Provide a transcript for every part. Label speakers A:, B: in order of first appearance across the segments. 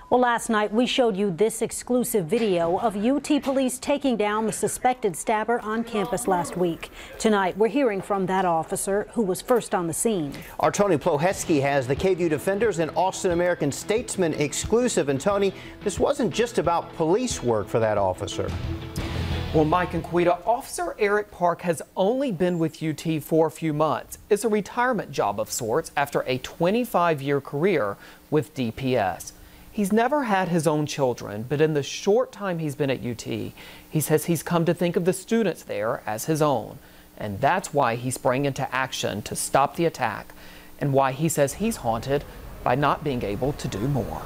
A: Well, last night we showed you this exclusive video of UT police taking down the suspected stabber on campus last week. Tonight we're hearing from that officer who was first on the scene.
B: Our Tony Plohetsky has the KVUE Defenders and Austin American Statesman exclusive. And Tony, this wasn't just about police work for that officer.
C: Well, Mike and Quita, Officer Eric Park has only been with UT for a few months. It's a retirement job of sorts after a 25-year career with DPS. He's never had his own children, but in the short time he's been at UT, he says he's come to think of the students there as his own. And that's why he sprang into action to stop the attack, and why he says he's haunted by not being able to do more.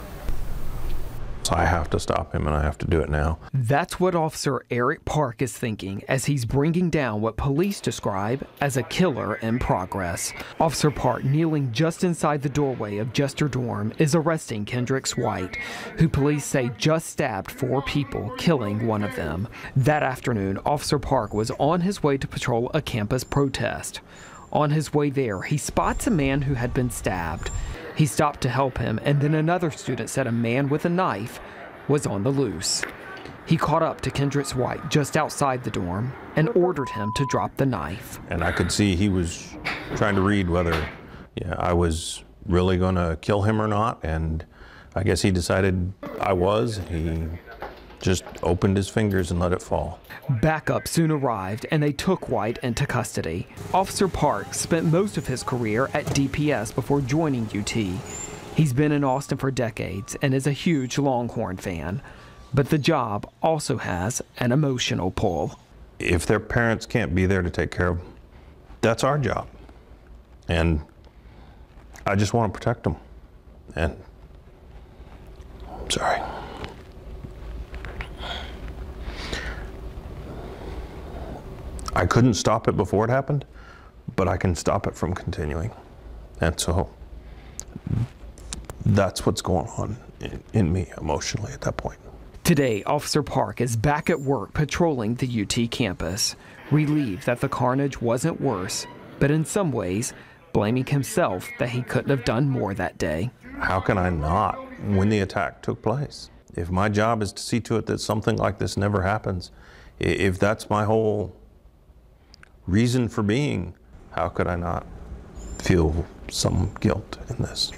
D: I have to stop him, and I have to do it now.
C: That's what Officer Eric Park is thinking as he's bringing down what police describe as a killer in progress. Officer Park, kneeling just inside the doorway of Jester Dorm, is arresting Kendrix White, who police say just stabbed 4 people, killing one of them. That afternoon, Officer Park was on his way to patrol a campus protest. On his way there, he spots a man who had been stabbed. He stopped to help him, and then another student said a man with a knife was on the loose. He caught up to Kendrix White just outside the dorm and ordered him to drop the knife.
D: And I could see he was trying to read whether I was really going to kill him or not, and I guess he decided I was. He just opened his fingers and let it fall.
C: Backup soon arrived, and they took White into custody. Officer Park spent most of his career at DPS before joining UT. He's been in Austin for decades and is a huge Longhorn fan. But the job also has an emotional pull.
D: If their parents can't be there to take care of them, that's our job. And I just want to protect them. And I'm sorry. I couldn't stop it before it happened, but I can stop it from continuing. And so that's what's going on in me emotionally at that point.
C: Today, Officer Park is back at work patrolling the UT campus, relieved that the carnage wasn't worse, but in some ways, blaming himself that he couldn't have done more that day.
D: How can I not when the attack took place? If my job is to see to it that something like this never happens, if that's my whole reason for being, how could I not feel some guilt in this?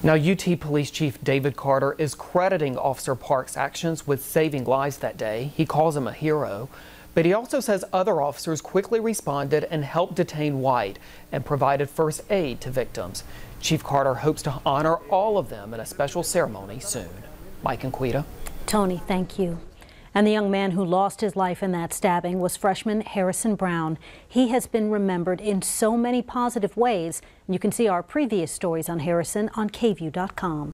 C: Now, UT Police Chief David Carter is crediting Officer Park's actions with saving lives that day. He calls him a hero, but he also says other officers quickly responded and helped detain White and provided first aid to victims. Chief Carter hopes to honor all of them in a special ceremony soon. Mike and Quita.
A: Tony, thank you. And the young man who lost his life in that stabbing was freshman Harrison Brown. He has been remembered in so many positive ways. You can see our previous stories on Harrison on KVUE.com.